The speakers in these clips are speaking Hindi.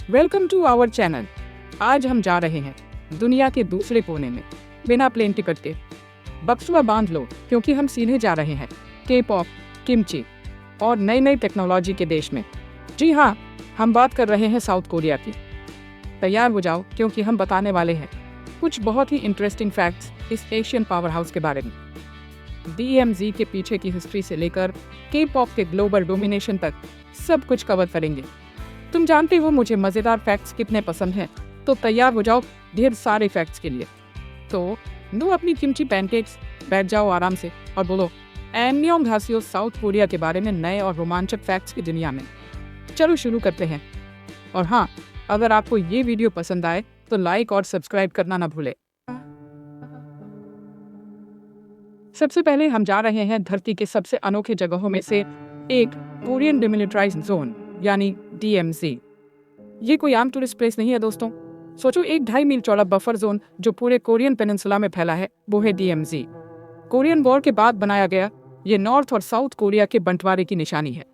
Welcome to our channel. आज हम जा रहे हैं दुनिया के दूसरे कोने में बिना प्लेन टिकट के। बक्सुआ बांध लो क्योंकि हम सीधे जा रहे हैं के-पॉप, किमची और नई नई टेक्नोलॉजी के देश में। जी हाँ, हम बात कर रहे हैं साउथ कोरिया की। तैयार हो जाओ क्योंकि हम बताने वाले हैं कुछ बहुत ही इंटरेस्टिंग फैक्ट्स इस एशियन पावर हाउस के बारे में। DMZ के पीछे की हिस्ट्री से लेकर के-पॉप के ग्लोबल डोमिनेशन तक सब कुछ कवर करेंगे। तुम जानते हो मुझे मज़ेदार फैक्ट्स कितने पसंद हैं, तो तैयार हो जाओ ढेर सारे फैक्ट्स के लिए। तो लो अपनी किमची पैनकेक्स, बैठ जाओ आराम से और बोलो एन्योंगहासियो साउथ कोरिया के बारे में नए और रोमांचक फैक्ट्स की दुनिया में। चलो शुरू करते हैं। और हाँ, अगर आपको ये वीडियो पसंद आए तो लाइक और सब्सक्राइब करना ना भूले। सबसे पहले हम जा रहे हैं धरती के सबसे अनोखे जगहों में से एक, कोरियन डिमिलिटराइज्ड जोन यानी DMZ। ये कोई आम टूरिस्ट प्लेस नहीं है दोस्तों। सोचो, 1-2.5 मील चौड़ा बफर जोन जो पूरे कोरियन पेनिनसुला में फैला है, वो है DMZ। कोरियन वॉर के बाद बनाया गया ये नॉर्थ और साउथ कोरिया के बंटवारे की निशानी है।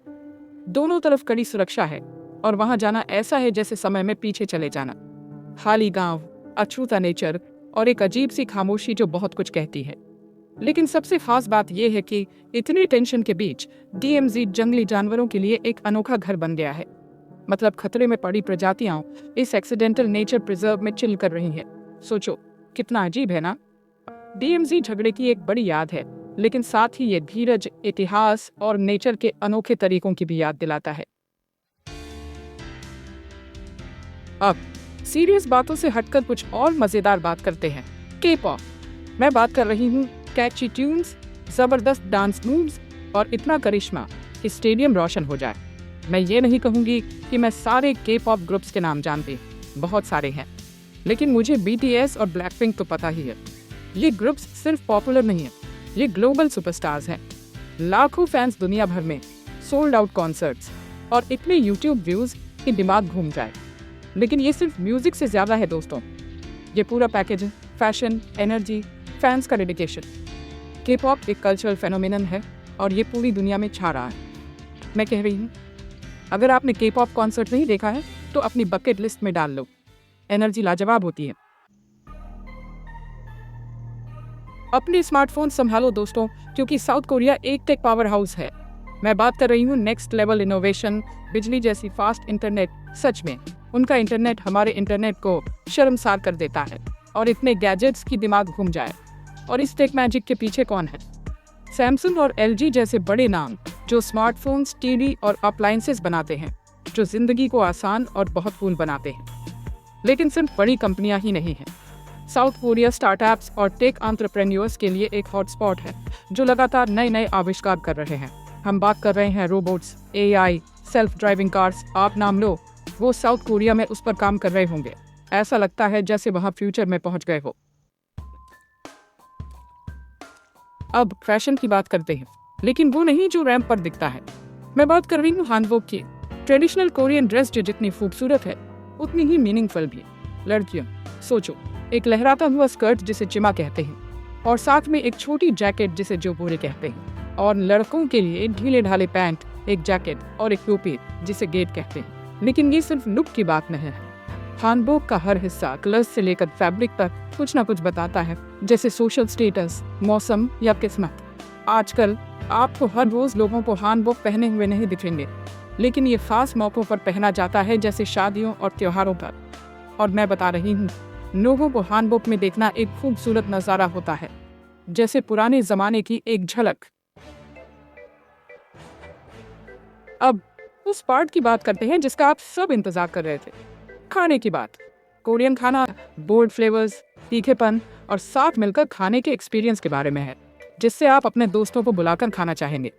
दोनों तरफ कड़ी सुरक्षा है और वहां जाना ऐसा है जैसे समय में पीछे चले जाना। खाली गांव, अछूता नेचर और एक अजीब सी खामोशी जो बहुत कुछ कहती है। लेकिन सबसे खास बात यह है कि इतनी टेंशन के बीच DMZ जंगली जानवरों के लिए एक अनोखा घर बन गया है। मतलब खतरे में पड़ी प्रजातियां इस एक्सीडेंटल नेचर प्रिजर्व में चिल कर रही हैं। सोचो कितना अजीब है ना। DMZ झगड़े की एक बड़ी याद है, लेकिन साथ ही ये धीरज, इतिहास और नेचर के अनोखे तरीकों की भी याद दिलाता है। अब सीरियस बातों से हटकर कुछ और मजेदार बात करते हैं। के-पॉप। मैं बात कर रही हूँ कैची ट्यून्स, जबरदस्त डांस मूव्स और इतना करिश्मा कि स्टेडियम रोशन हो जाए। मैं ये नहीं कहूँगी कि मैं सारे के-पॉप ग्रुप्स के नाम जानती, बहुत सारे हैं, लेकिन मुझे BTS और ब्लैकपिंक तो पता ही है। ये ग्रुप्स सिर्फ पॉपुलर नहीं है, ये ग्लोबल सुपरस्टार्स हैं। लाखों फैंस दुनिया भर में, सोल्ड आउट कॉन्सर्ट्स और इतने YouTube व्यूज कि दिमाग घूम जाए। लेकिन ये सिर्फ म्यूजिक से ज्यादा है दोस्तों। ये पूरा पैकेज है, फैशन, एनर्जी, फैंस का डेडिकेशन। के-पॉप एक कल्चरल फेनोमेनन है और ये पूरी दुनिया में छा रहा है। मैं कह रही हूँ, अगर आपने के-पॉप कॉन्सर्ट नहीं देखा है तो अपनी बकेट लिस्ट में डाल लो। एनर्जी लाजवाब होती है। अपने स्मार्टफोन संभालो दोस्तों, क्योंकि साउथ कोरिया एक टेक पावर हाउस है। मैं बात कर रही हूँ नेक्स्ट लेवल इनोवेशन, बिजली जैसी फास्ट इंटरनेट। सच में उनका इंटरनेट हमारे इंटरनेट को शर्मसार कर देता है और इतने गैजेट्स की दिमाग घूम जाए। और इस टेक मैजिक के पीछे कौन है? सैमसंग और LG जैसे बड़े नाम जो स्मार्टफोन्स, टीवी और अप्लायंसेस बनाते हैं, जो जिंदगी को आसान और बहुत कूल बनाते हैं। लेकिन सिर्फ बड़ी कंपनियां ही नहीं हैं। साउथ कोरिया स्टार्टअप्स और टेक एंटरप्रेन्योर्स के लिए एक हॉटस्पॉट है जो लगातार नए नए आविष्कार कर रहे हैं। हम बात कर रहे हैं robots, AI, self driving cars. आप नाम लो, वो साउथ कोरिया में उस पर काम कर रहे होंगे। ऐसा लगता है जैसे वहां फ्यूचर में पहुंच गए हो। अब फैशन की बात करते हैं, लेकिन वो नहीं जो रैंप पर दिखता है। मैं बात कर रही हूँ हानबोक की। ट्रेडिशनल कोरियन ड्रेस जो जितनी खूबसूरत है उतनी ही मीनिंगफुल भी। लड़कियां, सोचो, एक लहराता हुआ स्कर्ट जिसे चिमा कहते हैं और साथ में एक छोटी जैकेट जिसे जोबोरे कहते हैं। और लड़कों के लिए ढीले ढाले पैंट, एक जैकेट और एक टोपी जिसे गेट कहते हैं। लेकिन ये सिर्फ लुक की बात नहीं है। हानबोक का हर हिस्सा कलर्स से लेकर फैब्रिक तक कुछ ना कुछ बताता है, जैसे सोशल स्टेटस, मौसम या किस्मत। आजकल आपको हर रोज लोगों को हानबोक पहने हुए नहीं दिखेंगे, लेकिन ये खास मौकों पर पहना जाता है, जैसे शादियों और त्योहारों पर। और मैं बता रही हूँ, लोगों को हानबोक में देखना एक खूबसूरत नजारा होता है, जैसे पुराने जमाने की एक झलक। अब उस पार्ट की बात करते हैं जिसका आप सब इंतजार कर रहे थे, खाने की बात। कोरियन खाना बोल्ड फ्लेवर्स, तीखेपन और साथ मिलकर खाने के एक्सपीरियंस के बारे में है, जिससे आप अपने दोस्तों को बुलाकर खाना चाहेंगे।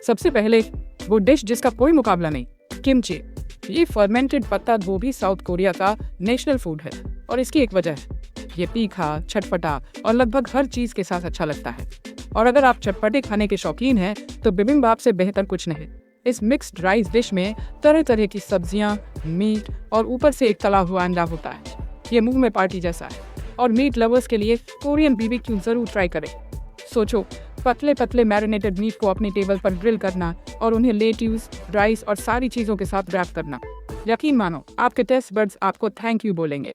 सबसे पहले वो डिश जिसका कोई मुकाबला नहीं, किमची। ये फर्मेंटेड पत्ता गोभी साउथ कोरिया का नेशनल फूड है और इसकी एक वजह है, ये तीखा, चटपटा और लगभग हर चीज के साथ अच्छा लगता है। और अगर आप चटपटे खाने के शौकीन हैं तो बिबिम्बाप से बेहतर कुछ नहीं। इस मिक्स्ड राइस डिश में तरह तरह की सब्जियां, मीट और ऊपर से एक तला हुआ अंडा होता है। ये मुंह में पार्टी जैसा है और मीट लवर्स के लिए कोरियन BBQ जरूर ट्राई करें। सोचो, पतले पतले मैरिनेटेड मीट को अपनी टेबल पर ग्रिल करना और उन्हें लेट्यूस, राइस और सारी चीज़ों के साथ रैप करना। यकीन मानो आपके टेस्ट बड्स आपको थैंक यू बोलेंगे।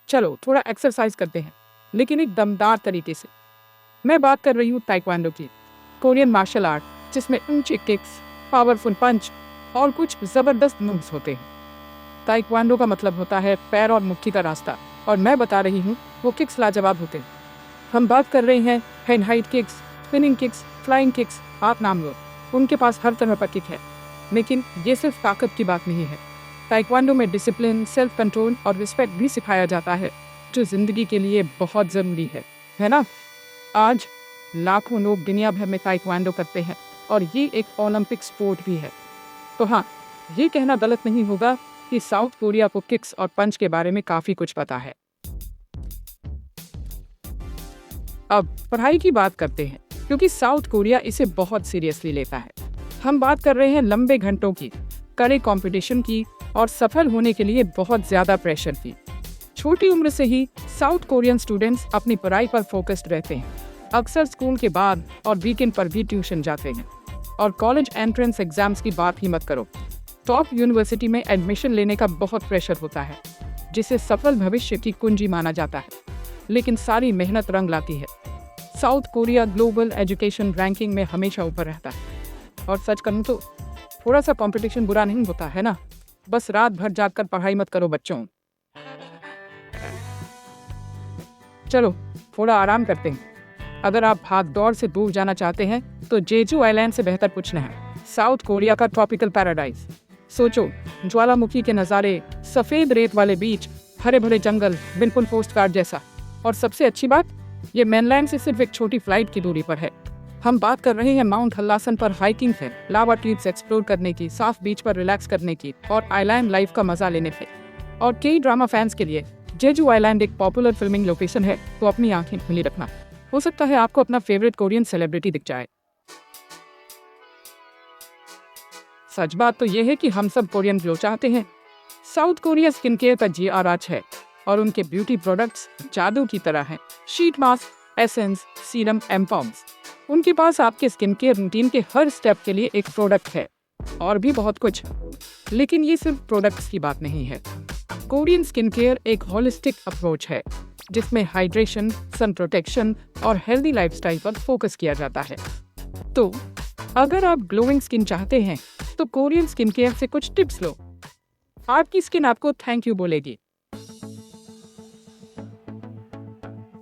चलो थोड़ा एक्सरसाइज करते हैं, लेकिन एक दमदार तरीके से। मैं बात कर रही हूँ ताइक्वांडो की, कोरियन मार्शल आर्ट जिसमें ऊंचे किक्स, पावरफुल पंच और कुछ जबरदस्त मूव्स होते हैं। ताइक्वांडो का मतलब होता है पैर और मुट्ठी का रास्ता, और मैं बता रही हूँ वो किक्स लाजवाब होते हैं। हम बात कर रहे हैं hand height kicks, spinning kicks, flying kicks, आप नाम लो, उनके पास हर तरह का किक है। लेकिन ये सिर्फ ताकत की बात नहीं है। ताइक्वांडो में डिसिप्लिन, सेल्फ कंट्रोल और रिस्पेक्ट भी सिखाया जाता है, जो जिंदगी के लिए बहुत ज़रूरी है ना? आज लाखों लोग दुनिया भर में ताइक्वांडो करते हैं और ये एक ओलंपिक स्पोर्ट भी है। तो हाँ, ये कहना गलत नहीं होगा कि साउथ कोरिया को किक्स और पंच के बारे में काफ़ी कुछ पता है। अब पढ़ाई की बात करते हैं, क्योंकि साउथ कोरिया इसे बहुत सीरियसली लेता है। हम बात कर रहे हैं लंबे घंटों की, कड़े कंपटीशन की और सफल होने के लिए बहुत ज़्यादा प्रेशर की। छोटी उम्र से ही साउथ कोरियन स्टूडेंट्स अपनी पढ़ाई पर फोकस्ड रहते हैं। अक्सर स्कूल के बाद और वीकेंड पर भी ट्यूशन जाते हैं। और कॉलेज एंट्रेंस एग्जाम्स की बात ही मत करो। टॉप यूनिवर्सिटी में एडमिशन लेने का बहुत प्रेशर होता है, जिसे सफल भविष्य की कुंजी माना जाता है। लेकिन सारी मेहनत रंग लाती है। South Korea global education ranking में हमेशा ऊपर रहता है। और सच कहूं तो थोड़ा सा कंपटीशन बुरा नहीं होता है ना। बस रात भर जागकर पढ़ाई मत करो बच्चों। चलो थोड़ा आराम करते हैं। अगर आप भाग दौड़ से दूर जाना चाहते हैं तो जेजू आइलैंड से बेहतर कुछ नहीं है। साउथ कोरिया का ट्रॉपिकल पैराडाइज। सोचो, ज्वालामुखी के नज़ारे, सफ़ेद रेत वाले बीच, हरे भरे जंगल, बिल्कुल पोस्ट कार्ड जैसा। और सबसे अच्छी बात, ये मेनलैंड से सिर्फ एक छोटी फ्लाइट की दूरी पर है। हम बात कर रहे हैं माउंट हल्लासन पर हाइकिंग से, लावा ट्यूब्स एक्सप्लोर करने की, साफ बीच पर रिलैक्स करने की और आइलैंड लाइफ का मजा लेने से। और कई ड्रामा फैंस के लिए जेजू आइलैंड एक पॉपुलर फिल्मिंग लोकेशन है, तो अपनी आंखें खुली रखना। हो सकता है आपको अपना फेवरेट कोरियन सेलिब्रिटी दिख जाए। सच बात तो यह है कि हम सब कोरियन ग्लो चाहते हैं। साउथ कोरिया स्किन केयर का GR है और उनके ब्यूटी प्रोडक्ट्स जादू की तरह हैं। शीट मास्क, एसेंस, सीरम, एम्पॉम्स, उनके पास आपके स्किन केयर रूटीन के हर स्टेप के लिए एक प्रोडक्ट है। और भी बहुत कुछ। लेकिन ये सिर्फ प्रोडक्ट्स की बात नहीं है। कोरियन स्किन केयर एक होलिस्टिक अप्रोच है, जिसमें हाइड्रेशन, सन प्रोटेक्शन और हेल्दी लाइफस्टाइल पर फोकस किया जाता है। तो अगर आप ग्लोइंग स्किन चाहते हैं तो कोरियन स्किन केयर से कुछ टिप्स लो। आपकी स्किन आपको थैंक यू बोलेगी।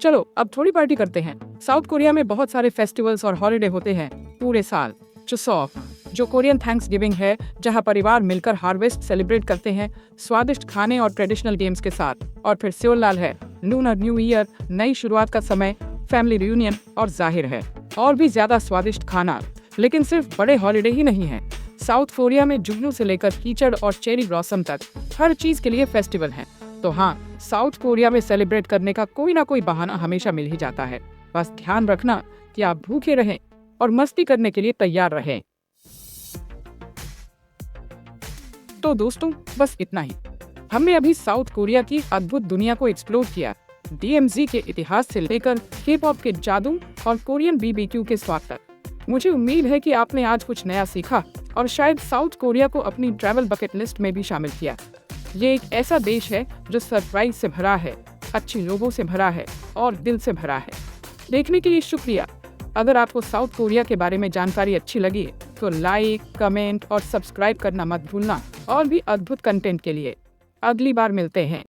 चलो अब थोड़ी पार्टी करते हैं। साउथ कोरिया में बहुत सारे फेस्टिवल्स और हॉलिडे होते हैं पूरे साल। चुसॉफ, जो कोरियन थैंक्सगिविंग है, जहां परिवार मिलकर हार्वेस्ट सेलिब्रेट करते हैं स्वादिष्ट खाने और ट्रेडिशनल गेम्स के साथ। और फिर सेओलाल है, लूनर न्यू ईयर, नई शुरुआत का समय, फैमिली रियूनियन और जाहिर है और भी ज्यादा स्वादिष्ट खाना। लेकिन सिर्फ बड़े हॉलिडे ही नहीं है। साउथ कोरिया में जुगनू से लेकर कीचड़ और चेरी ब्लॉसम तक हर चीज के लिए फेस्टिवल है। तो हाँ, साउथ कोरिया में सेलिब्रेट करने का कोई ना कोई बहाना हमेशा मिल ही जाता है। बस ध्यान रखना कि आप भूखे रहें और मस्ती करने के लिए तैयार रहें। तो दोस्तों, बस इतना ही। हमने अभी साउथ कोरिया की अद्भुत दुनिया को एक्सप्लोर किया। DMZ के इतिहास से लेकर K-pop के जादू और कोरियन BBQ के स्वाद तक। मुझे उम्मीद है कि आपने आज कुछ नया सीखा और शायद साउथ कोरिया को अपनी ट्रैवल बकेट लिस्ट में भी शामिल किया। ये एक ऐसा देश है जो सरप्राइज से भरा है, अच्छे लोगों से भरा है और दिल से भरा है। देखने के लिए शुक्रिया। अगर आपको साउथ कोरिया के बारे में जानकारी अच्छी लगी तो लाइक, कमेंट और सब्सक्राइब करना मत भूलना। और भी अद्भुत कंटेंट के लिए अगली बार मिलते हैं।